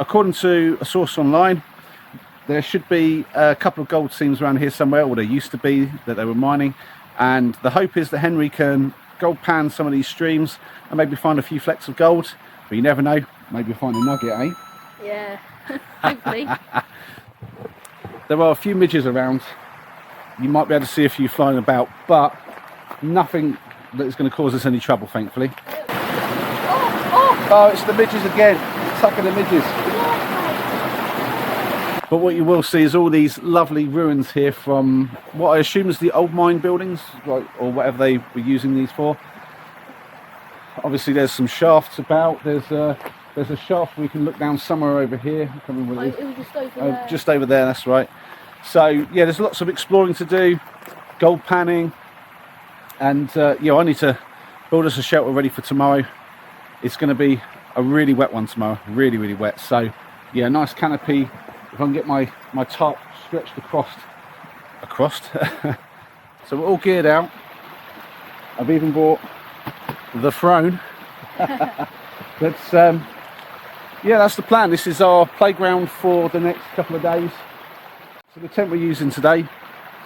According to a source online, there should be a couple of gold seams around here somewhere, or there used to be, that they were mining, and the hope is that Henry can gold pan some of these streams and maybe find a few flecks of gold, but you never know, maybe find a nugget, eh? Yeah, hopefully. There are a few midges around, you might be able to see a few flying about, but nothing that is going to cause us any trouble, thankfully. Oh, it's the midges again, sucking the midges. But what you will see is all these lovely ruins here from what I assume is the old mine buildings, like, or whatever they were using these for. Obviously there's some shafts about, there's a shaft where you can look down somewhere over here. I can't remember what it is. It was just over there. Just over there, that's right. So yeah, there's lots of exploring to do, gold panning, and yeah, I need to build us a shelter ready for tomorrow. It's going to be a really wet one tomorrow, really, really wet. So yeah, nice canopy. If I can get my tarp stretched across. So we're all geared out. I've even bought the throne. But yeah, that's the plan. This is our playground for the next couple of days. So the tent we're using today,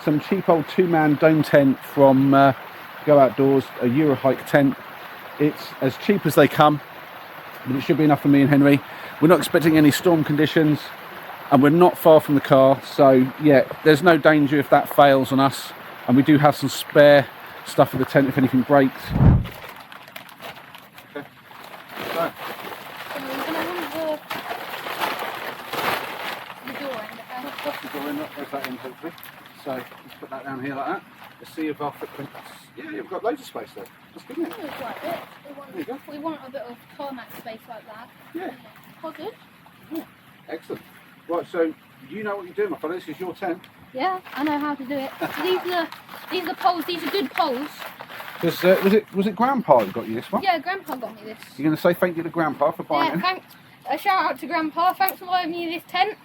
some cheap old 2-man dome tent from Go Outdoors, a Eurohike tent. It's as cheap as they come, but it should be enough for me and Henry. We're not expecting any storm conditions, and we're not far from the car, so yeah, there's no danger if that fails on us, and we do have some spare stuff for the tent if anything breaks. Okay. So. That's the door in, there's that in hopefully. So let's put that down here like that. Let's see if our footprints. Yeah, you've got loads of space there. That's good, isn't it? It's like it. We want a bit of tarmac space like that. Yeah. Quite good. Yeah. Excellent. Right, so you know what you're doing, my fellow. This is your tent. Yeah, I know how to do it. These are poles. These are good poles. Was it Grandpa who got you this one? Yeah, Grandpa got me this. You're going to say thank you to Grandpa for buying it? Yeah, thanks. A shout out to Grandpa. Thanks for buying me this tent.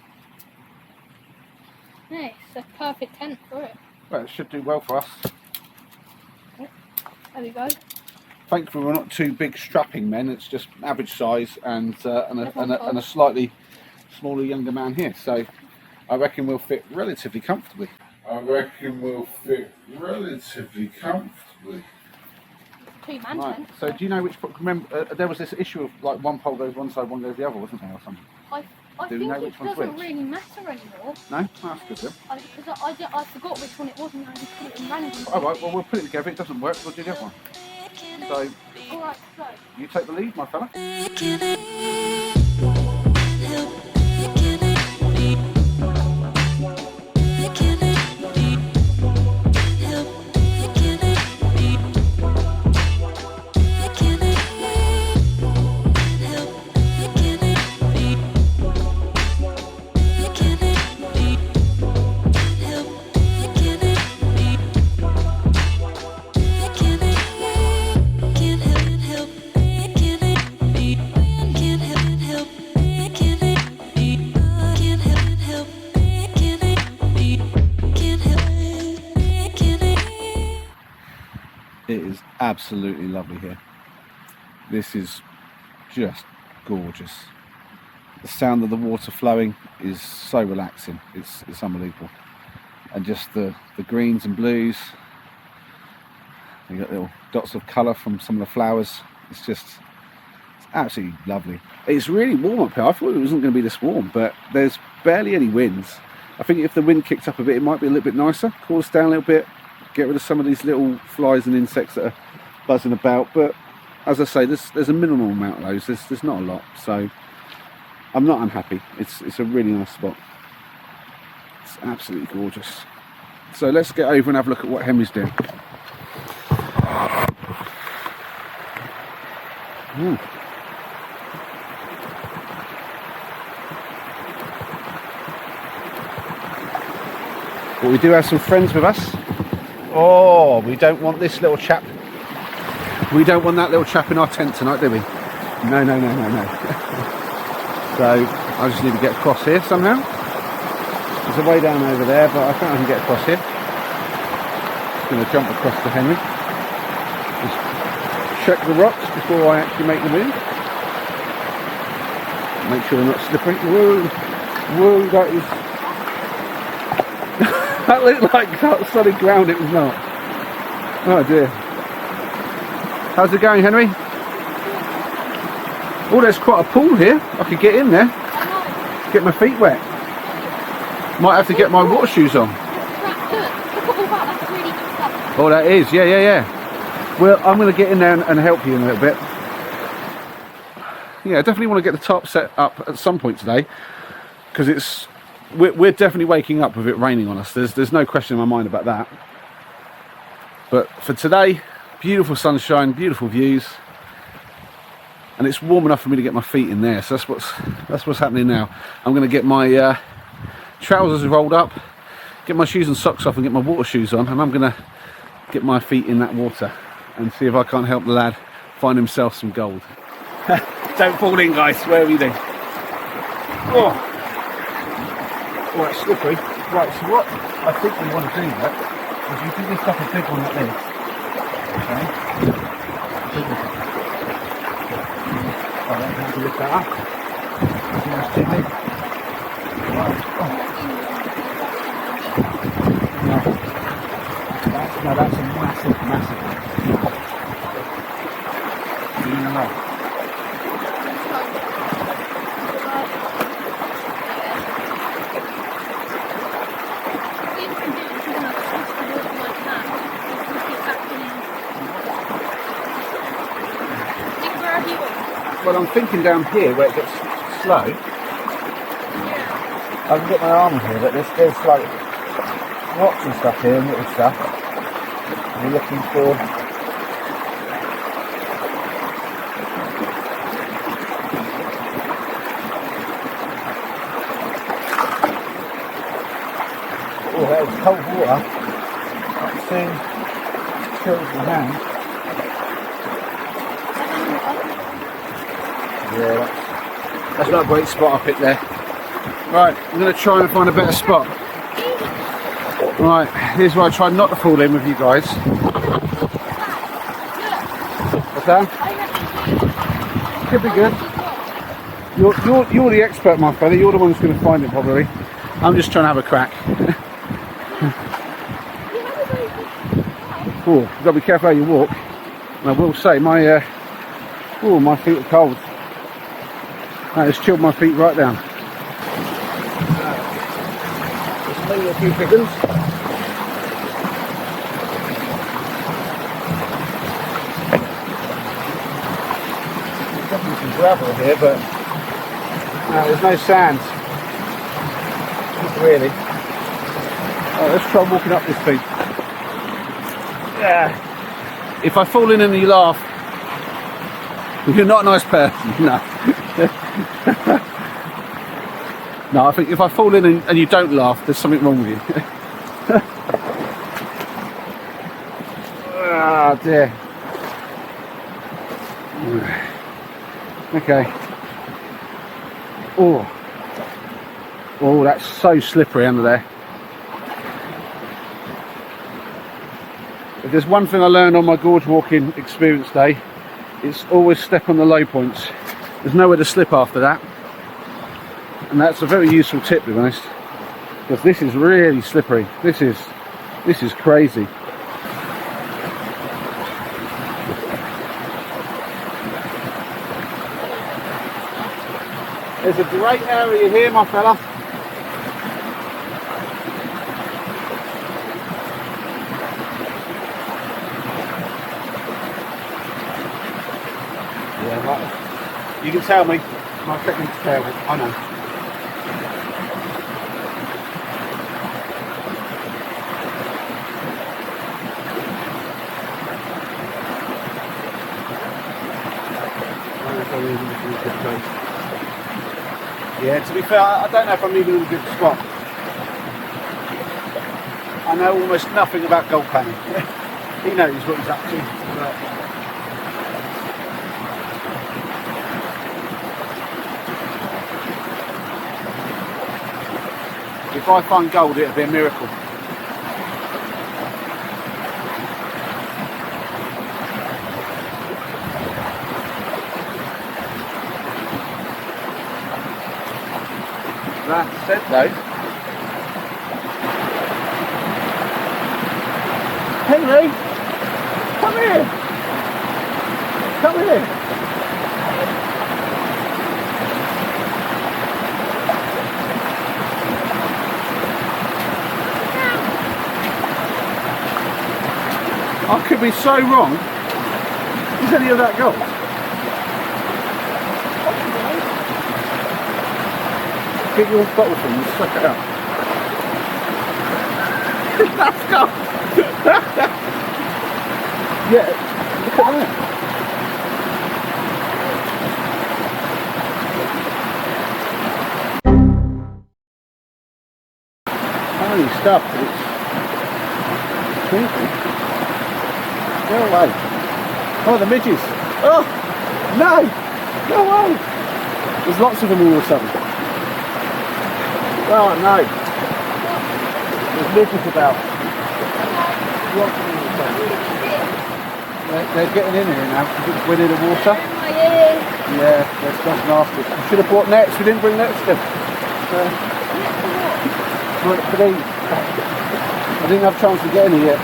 Yeah, it's a perfect tent for it. Well, it should do well for us. There we go. Thankfully, we're not two big strapping men. It's just average size and a slightly smaller, younger man here. So I reckon we'll fit relatively comfortably. Two-man Right. tent. So do you know which? Remember, there was this issue of like one pole goes one side, one goes the other, wasn't there, or something? I Do think you know it which one's doesn't which? really matter anymore. No, oh, that's good then. Because I forgot which one it was and I just put it in random. All right, well we'll put it together. If it doesn't work, we'll do the other one. So Alright, so. you take the lead, my fella. It is absolutely lovely here. This is just gorgeous. The sound of the water flowing is so relaxing. It's unbelievable. And just the greens and blues. You got little dots of colour from some of the flowers. It's absolutely lovely. It's really warm up here. I thought it wasn't going to be this warm, but there's barely any winds. I think if the wind kicked up a bit, it might be a little bit nicer. Cool us down a little bit. Get rid of some of these little flies and insects that are buzzing about, but as I say, there's a minimal amount of those. There's not a lot, so I'm not unhappy. It's a really nice spot. It's absolutely gorgeous. So let's get over and have a look at what Henry's doing. But we do have some friends with us. Oh, we don't want this little chap. We don't want that little chap in our tent tonight, do we? No. So I just need to get across here somehow. There's a way down over there, but I think I can get across here. Just going to jump across to Henry. Just check the rocks before I actually make the move. Make sure they're not slippery. Whoa, whoa, that is... that looked like solid ground, it was not. Oh dear. How's it going, Henry? Oh, there's quite a pool here. I could get in there. Get my feet wet. Might have to get my water shoes on. Oh, that is, yeah. Well, I'm going to get in there and help you in a little bit. Yeah, I definitely want to get the tarp set up at some point today, because we're definitely waking up with it raining on us. There's no question in my mind about that. But for today, beautiful sunshine, beautiful views, and it's warm enough for me to get my feet in there. So that's what's happening now. I'm going to get my trousers rolled up, get my shoes and socks off, and get my water shoes on, and I'm going to get my feet in that water and see if I can't help the lad find himself some gold. Don't fall in, guys, wherever you do. Oh, it's slippery. Right, so what I think we want to do that is you can lift up a big one like this. Okay. Oh, that's how to lift that up. Nice too big. Right. Oh. No, that's a massive one. No. Well, I'm thinking down here where it gets slow. I can get my arm here, but there's like rocks and stuff here and little stuff. We're looking for... Oh, that was cold water. That soon chills my hand. Yeah, that's not a great spot up it there. Right, I'm going to try and find a better spot. Right, here's where I try not to fall in with you guys. What's that? Could be good. You're the expert, my fella. You're the one who's going to find it, probably. I'm just trying to have a crack. Oh, you've got to be careful how you walk. And I will say, my feet are cold. That has chilled my feet right down. Just maybe a few chickens. There's definitely some gravel here, but there's no sand. Not really. Oh, let's try walking up this thing. Yeah. If I fall in and you laugh, you're not a nice person. No. No, I think if I fall in and you don't laugh, there's something wrong with you. Ah, dear. Okay. Oh, that's so slippery under there. If there's one thing I learned on my gorge walking experience day, it's always step on the low points. There's nowhere to slip after that. And that's a very useful tip, to be honest. Because this is really slippery. This is crazy. There's a great area here, my fella. Yeah, right. You can tell me, my technique's terrible, I know. Yeah, to be fair, I don't know if I'm even in a good spot. I know almost nothing about gold panning. He knows what he's up to. But if I find gold, it'll be a miracle. That said though, Henry, come here. Come here. I could be so wrong. Is any of that gold? Get your bottle from you, suck it out. That's gold. Yeah, look at that. Tiny stuff, but it's twinkly. Go away. Oh, the midges. Oh, no. Go away. There's lots of them all of a sudden. Oh, no. There's midges about. Lots of them all of a sudden. They're getting in here now because it's winning the water. Yeah, that's nasty. We should have brought nets. We didn't bring nets to them. For these. I didn't have a chance to get in here yet.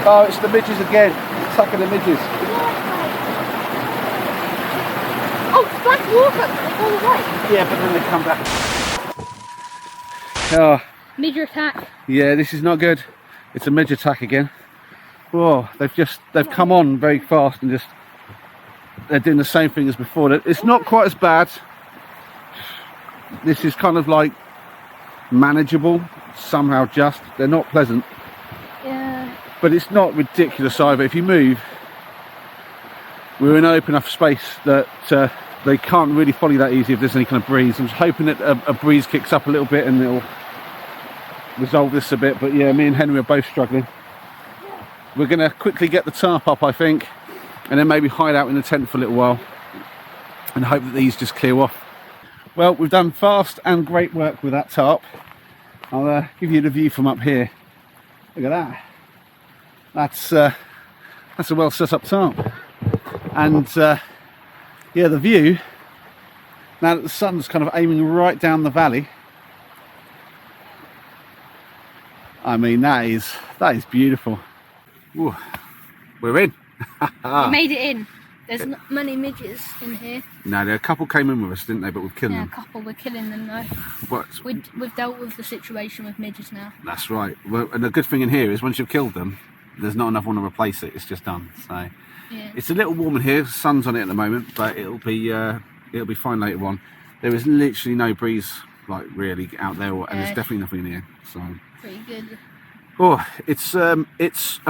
Oh, it's the midges again. Sucking the midges. Oh, black water all the way. Yeah, but then they come back. Oh, Midge attack. yeah, this is not good. It's a midge attack again. Oh, they've come on very fast and they're doing the same thing as before. It's not quite as bad. This is kind of like manageable somehow. They're not pleasant. Yeah. But it's not ridiculous either. If you move, we're in an open enough space that they can't really follow that easy if there's any kind of breeze. I'm just hoping that a breeze kicks up a little bit and it'll resolve this a bit. But yeah, me and Henry are both struggling. We're going to quickly get the tarp up, I think, and then maybe hide out in the tent for a little while and hope that these just clear off. Well, we've done fast and great work with that tarp. I'll give you the view from up here. Look at that. That's a well set up tarp. And yeah, the view, now that the sun's kind of aiming right down the valley, I mean, that is beautiful. Ooh, we're in. We made it in. There's not many midges in here. No, a couple came in with us, didn't they? But we've killed them. Yeah, a couple. We're killing them though. But We've dealt with the situation with midges now. that's right. Well, and the good thing in here is once you've killed them, there's not enough one to replace it. It's just done. So Yeah. it's a little warm in here. The sun's on it at the moment, but it'll be fine later on. There is literally no breeze, like really out there, and there's definitely nothing in here. So Pretty good. oh, it's a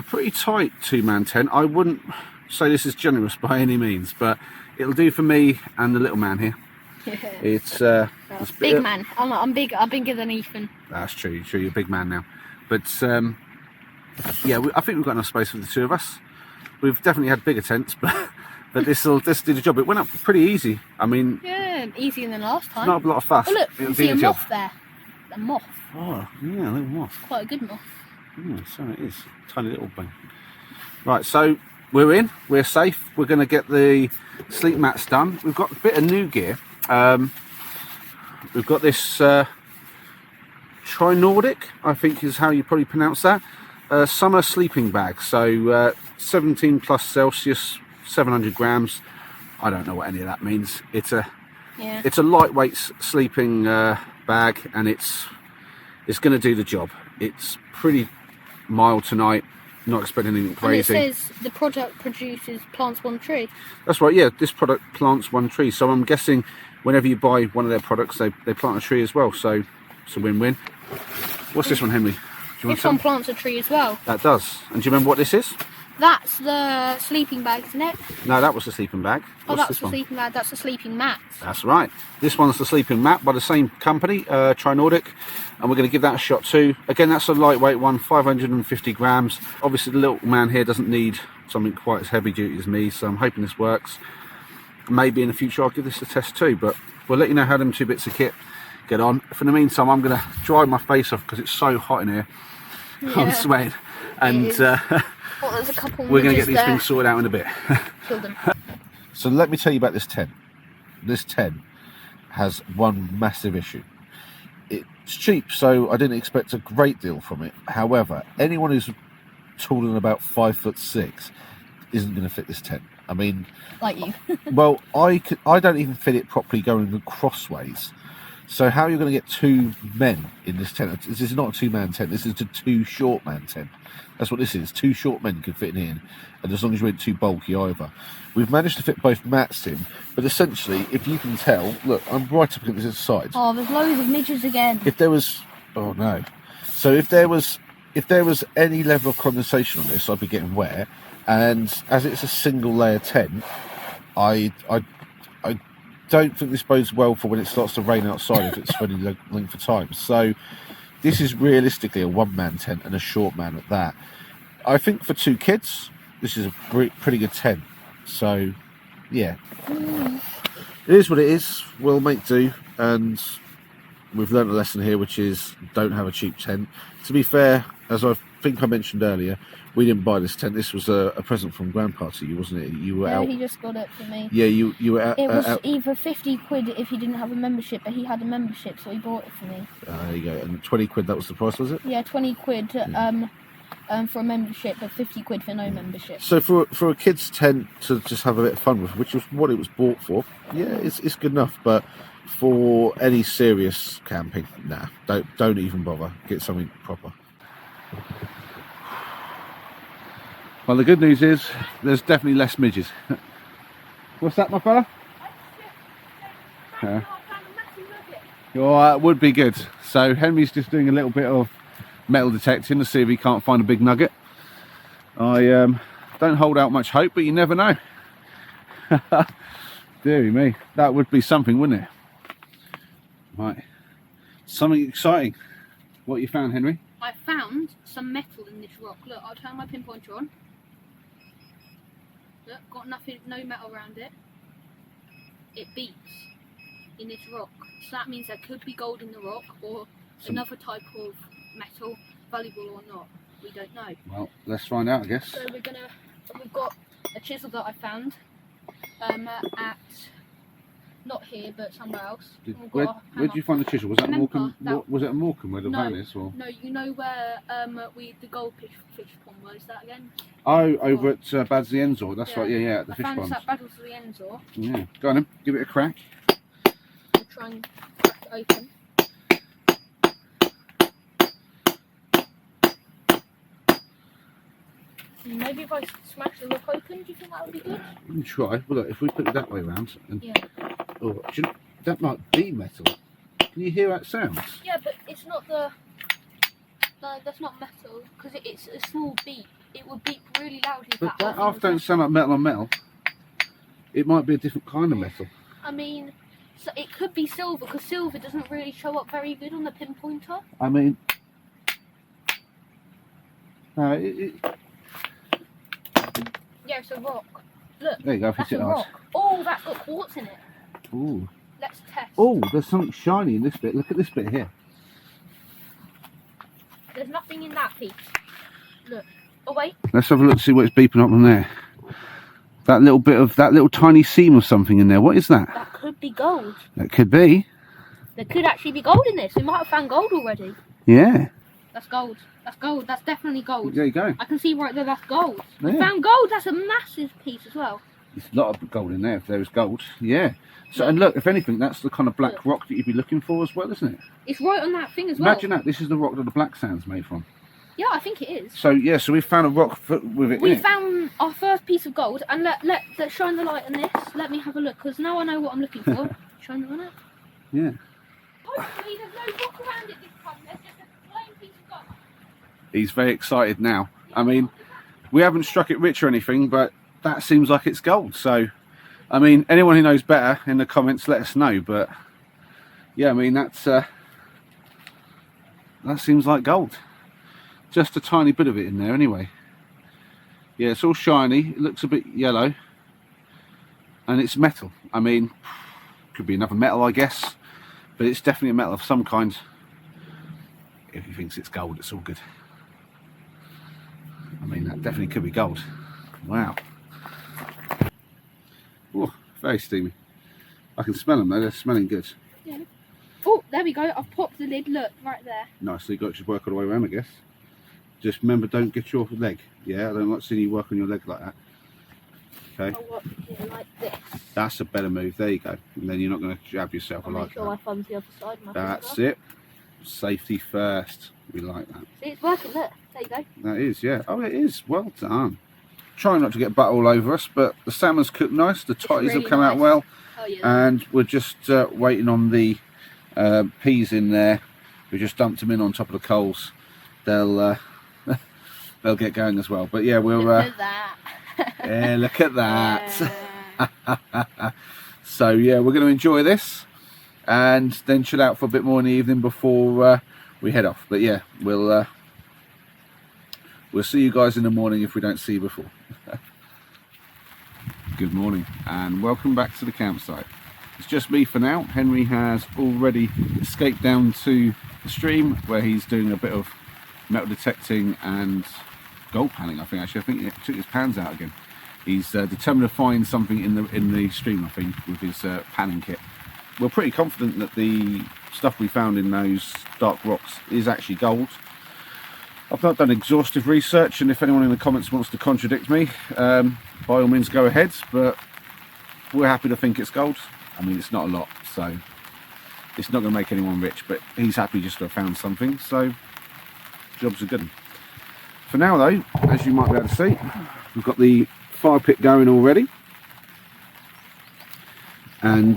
pretty tight two-man tent. I wouldn't say this is generous by any means, but it'll do for me and the little man here. It's big man. I'm big. I'm bigger than Ethan. That's true. You're a big man now. But yeah, I think we've got enough space for the two of us. We've definitely had bigger tents, but this do the job. It went up pretty easy. I mean, Yeah, easier than last time. not a lot of fuss. Oh look, It'll you do see a the job. moth there. A moth. Oh, yeah, a little moth. Quite a good moth. So it is. Tiny little thing. Right, so we're in. We're safe. We're going to get the sleep mats done. We've got a bit of new gear. We've got this Tri-Nordic, I think is how you probably pronounce that. Summer sleeping bag. So 17 plus Celsius, 700 grams. I don't know what any of that means. It's a lightweight sleeping bag, and it's going to do the job. It's pretty mild tonight. Not expecting anything crazy. And it says the product produces plants one tree. That's right, yeah, this product plants one tree. So I'm guessing whenever you buy one of their products, they plant a tree as well. So it's a win-win. What's this one, Henry? Do you want This one plants a tree as well. That does. And do you remember what this is? That's the sleeping bag, isn't it? No, that was the sleeping bag. Oh, What's that's this the one? sleeping bag. That's the sleeping mat. That's right. This one's the sleeping mat by the same company, Tri-Nordic, and we're going to give that a shot too. Again, that's a lightweight one, 550 grams. Obviously, the little man here doesn't need something quite as heavy duty as me, so I'm hoping this works. Maybe in the future I'll give this a test too, but we'll let you know how them two bits of kit get on. For the meantime, I'm going to dry my face off because it's so hot in here. Yeah. I'm sweating, and Oh, there's a couple we're going to midges get these there. things sorted out in a bit. Kill them. So let me tell you about this tent. This tent has one massive issue. It's cheap, so I didn't expect a great deal from it. However, anyone who's taller than about 5'6" isn't going to fit this tent. I mean, Like you. well, I don't even fit it properly going crossways. So how are you going to get two men in this tent? This is not a two-man tent. This is a two-short-man tent. That's what this is. Two short men can fit in, and as long as you ain't too bulky either. We've managed to fit both mats in, but essentially, if you can tell, look, I'm right up against this side. Oh, there's loads of midges again. If there was, oh no. So if there was any level of condensation on this, I'd be getting wet. And as it's a single layer tent, I don't think this bodes well for when it starts to rain outside if it's for any length of time. So this is realistically a one-man tent and a short man at that. I think for two kids, this is a pretty good tent. So yeah, it is what it is. We'll make do, and we've learned a lesson here, which is don't have a cheap tent. To be fair, as I think I mentioned earlier, we didn't buy this tent. This was a present from Grandpa to you, wasn't it? You were out. He just got it for me. Yeah, you were out. It was either 50 quid if he didn't have a membership, but he had a membership, so he bought it for me. There you go. And 20 quid, that was the price, was it? Yeah, 20 quid for a membership, but 50 quid for no membership. So for a kid's tent to just have a bit of fun with, which was what it was bought for, yeah, it's good enough. But for any serious camping, nah, don't even bother. Get something proper. Well, the good news is there's definitely less midges. What's that, my fella? Yeah. Oh, that would be good. So Henry's just doing a little bit of metal detecting to see if he can't find a big nugget. I don't hold out much hope, but you never know. Deary me, that would be something, wouldn't it? Right, something exciting. What you found, Henry? I found some metal in this rock. Look, I'll turn my pinpointer on. Look, got nothing, no metal around it. It beeps in this rock. So that means there could be gold in the rock, or another type of metal, valuable or not. We don't know. Well, let's find out, I guess. So we've got a chisel that I found at, not here, but somewhere else. Where did you find the chisel? Was that Morecambe? Was it at Morecambe where the van is? Or? No, you know where the goldfish pond was. That again? Oh, over at Bad's the Enzor. That's right. Yeah, at the fish pond. I found Bad's the Enzor. Yeah, go on then. Give it a crack. I'll try and crack it open. Maybe if I smash the rock open, do you think that would be good? You can try. Well, look, if we put it that way around, and yeah. Oh, that might be metal. Can you hear that sound? Yeah, but it's not the. No, that's not metal because it's a small beep. It would beep really loudly. But that half don't sound like metal on metal. It might be a different kind of metal. I mean, so it could be silver because silver doesn't really show up very good on the pinpointer. I mean, yeah, it's a rock. Look, there you go. that's a rock. Oh, that's got quartz in it. Ooh. Let's test. Oh, there's something shiny in this bit. Look at this bit here. There's nothing in that piece. Look. Oh wait. Let's have a look, see what it's beeping up on there. That little bit of that little tiny seam of something in there. What is that? That could be gold. That could be. There could actually be gold in this. We might have found gold already. Yeah. That's gold. That's gold. That's definitely gold. There you go. I can see right there. That's gold. Yeah. We found gold. That's a massive piece as well. There's a lot of gold in there if there is gold. Yeah. So, and look, if anything, that's the kind of black rock that you'd be looking for as well, isn't it? It's right on that thing as well. Imagine that. This is the rock that the black sand's made from. Yeah, I think it is. So, yeah, so we found a rock with it We in it. found our first piece of gold, and let's shine the light on this. Let me have a look, because now I know what I'm looking for. Shine it on it. Yeah. Hopefully there's no rock around it this time. There's just a plain piece of gold. He's very excited now. I mean, we haven't struck it rich or anything, but that seems like it's gold. So, I mean, anyone who knows better in the comments, let us know. But yeah, I mean, that seems like gold. Just a tiny bit of it in there anyway. Yeah, it's all shiny. It looks a bit yellow. And it's metal. I mean, could be another metal, I guess. But it's definitely a metal of some kind. If he thinks it's gold, it's all good. I mean, that definitely could be gold. Wow. Oh, very steamy. I can smell them though, they're smelling good. Yeah. Oh, there we go. I've popped the lid. Look, right there. Nice, so you got to work all the way around, I guess. Just remember, don't get your leg. Yeah, I don't like seeing you work on your leg like that. Okay. I'll work here like this. That's a better move. There you go. And then you're not going to jab yourself. I'll I like make sure that. my thumb's the other side. That's it. Safety first. We like that. See, it's working. Look, there you go. That is, yeah. Oh, it is. Well done. Trying not to get butter all over us, but the salmon's cooked nice. The totties really have come out nice. well. Oh, yeah. And we're just waiting on the peas in there. We just dumped them in on top of the coals. They'll they'll get going as well. But yeah, we'll Look at that. yeah, look at that. Yeah. So yeah, we're going to enjoy this and then chill out for a bit more in the evening before we head off. But yeah, we'll see you guys in the morning if we don't see you before. Good morning and welcome back to the campsite. It's just me for now. Henry has already escaped down to the stream where he's doing a bit of metal detecting and gold panning. I think he took his pans out again. He's determined to find something in the stream, I think, with his panning kit. We're pretty confident that the stuff we found in those dark rocks is actually gold. I've not done exhaustive research, and if anyone in the comments wants to contradict me, by all means go ahead, but we're happy to think it's gold. I mean, it's not a lot, so it's not going to make anyone rich, but he's happy just to have found something, so job's a good one. For now though, as you might be able to see, we've got the fire pit going already, and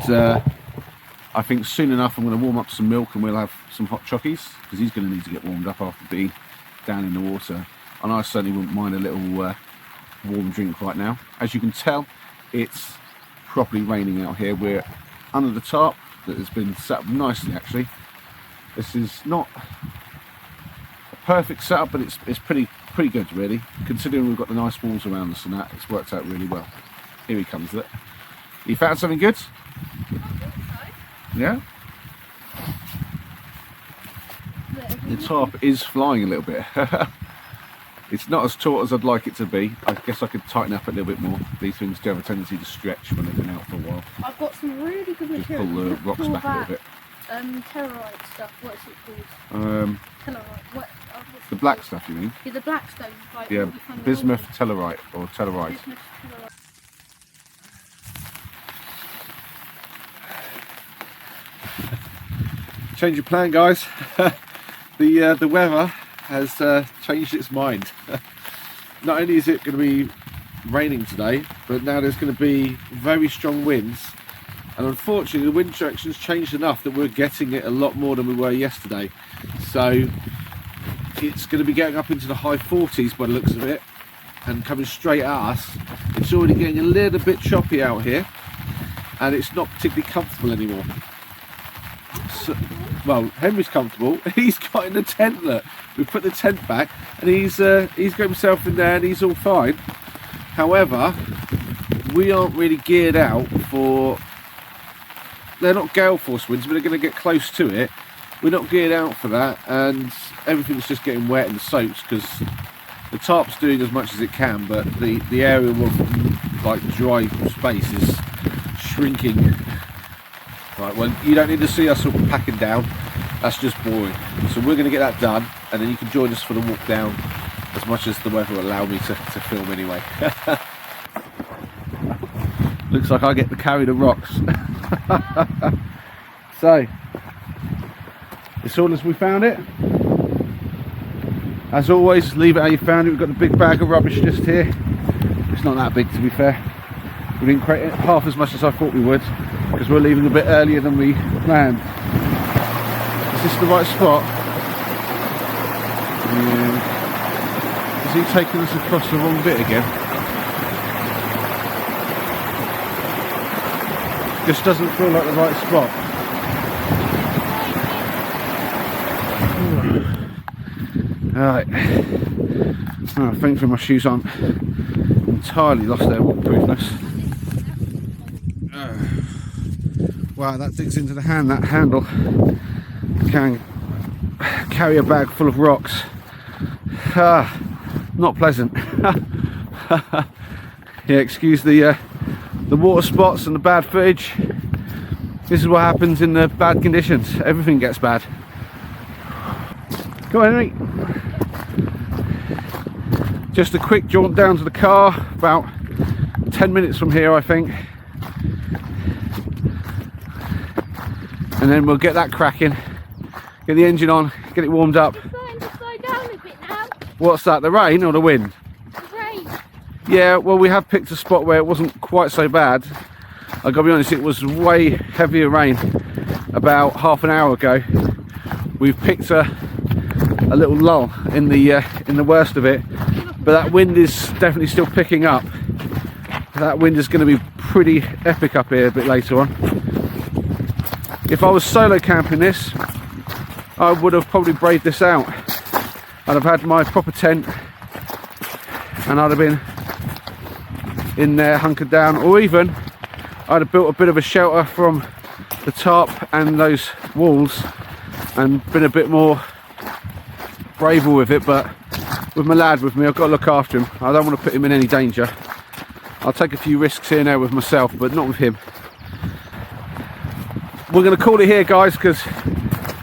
I think soon enough I'm going to warm up some milk and we'll have some hot chockies, because he's going to need to get warmed up after being down in the water, and I certainly wouldn't mind a little warm drink right now. As you can tell, it's properly raining out here. We're under the tarp that has been set up nicely actually. This is not a perfect setup, but it's pretty good really, considering we've got the nice walls around us and that. It's worked out really well. Here he comes. Look. You found something good? Yeah? The tarp is flying a little bit. It's not as taut as I'd like it to be. I guess I could tighten up a little bit more. These things do have a tendency to stretch when they've been out for a while. I've got some really good Just material. pull the rocks back a little bit. Tellarite stuff. What's it called? Tellarite. What's The it black called? stuff, you mean? Yeah, the black stone. Like, Yeah, what we found in bismuth London. tellarite or tellarite. Bismuth tellarite. Change of plan, guys. The weather has changed its mind. Not only is it going to be raining today, but now there's going to be very strong winds, and unfortunately the wind direction's changed enough that we're getting it a lot more than we were yesterday. So it's going to be getting up into the high 40s by the looks of it, and coming straight at us. It's already getting a little bit choppy out here, and it's not particularly comfortable anymore. So, well, Henry's comfortable. He's got in the tent. Look, we put the tent back, and he's got himself in there, and he's all fine. However, we aren't really geared out for. They're not gale force winds, but they're going to get close to it. We're not geared out for that, and everything's just getting wet and soaked because the tarp's doing as much as it can, but the area of like dry space is shrinking. Right, well, you don't need to see us all packing down. That's just boring. So we're going to get that done, and then you can join us for the walk down as much as the weather will allow me to film anyway. Looks like I get to carry the rocks. So, it's all as we found it. As always, leave it how you found it. We've got the big bag of rubbish just here. It's not that big, to be fair. We didn't create it half as much as I thought we would, because we're leaving a bit earlier than we planned. Is this the right spot? Yeah. Is he taking us across the wrong bit again? Just doesn't feel like the right spot. Alright. Oh, thankfully my shoes aren't entirely lost their waterproofness. Wow, that digs into the hand, that handle. Can carry a bag full of rocks. Not pleasant. Yeah, excuse the the water spots and the bad footage. This is what happens in the bad conditions. Everything gets bad. Come on, Henry. Just a quick jaunt down to the car, about 10 minutes from here, I think. And then we'll get that cracking, get the engine on, get it warmed up. It's starting to slow down a bit now. What's that, the rain or the wind? The rain. Yeah, well, we have picked a spot where it wasn't quite so bad. I gotta be honest, it was way heavier rain about half an hour ago. We've picked a little lull in the worst of it, but that wind is definitely still picking up. That wind is going to be pretty epic up here a bit later on. If I was solo camping this, I would have probably braved this out. I'd have had my proper tent and I'd have been in there hunkered down, or even I'd have built a bit of a shelter from the tarp and those walls and been a bit more braver with it. But with my lad with me, I've got to look after him. I don't want to put him in any danger. I'll take a few risks here and there with myself, but not with him. We're going to call it here, guys, because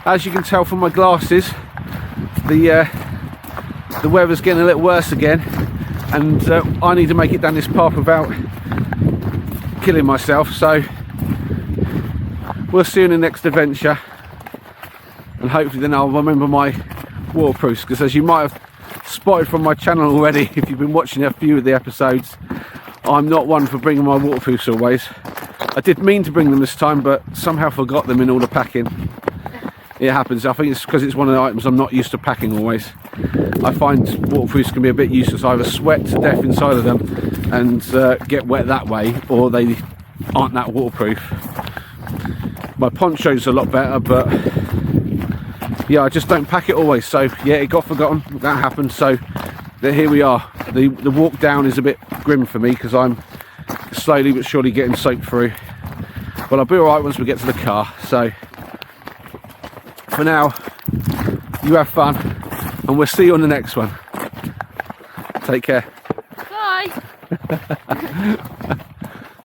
as you can tell from my glasses, the weather's getting a little worse again, and I need to make it down this path without killing myself. So we'll see you in the next adventure, and hopefully then I'll remember my waterproofs, because as you might have spotted from my channel already, if you've been watching a few of the episodes, I'm not one for bringing my waterproofs always. I did mean to bring them this time, but somehow forgot them in all the packing. It happens. I think it's because it's one of the items I'm not used to packing always. I find waterproofs can be a bit useless. I either sweat to death inside of them and get wet that way, or they aren't that waterproof. My poncho's a lot better, but yeah, I just don't pack it always. So yeah, it got forgotten. That happened. So here we are. The walk down is a bit grim for me because I'm slowly but surely getting soaked through. But I'll be alright once we get to the car. So for now, you have fun, and we'll see you on the next one. Take care. Bye.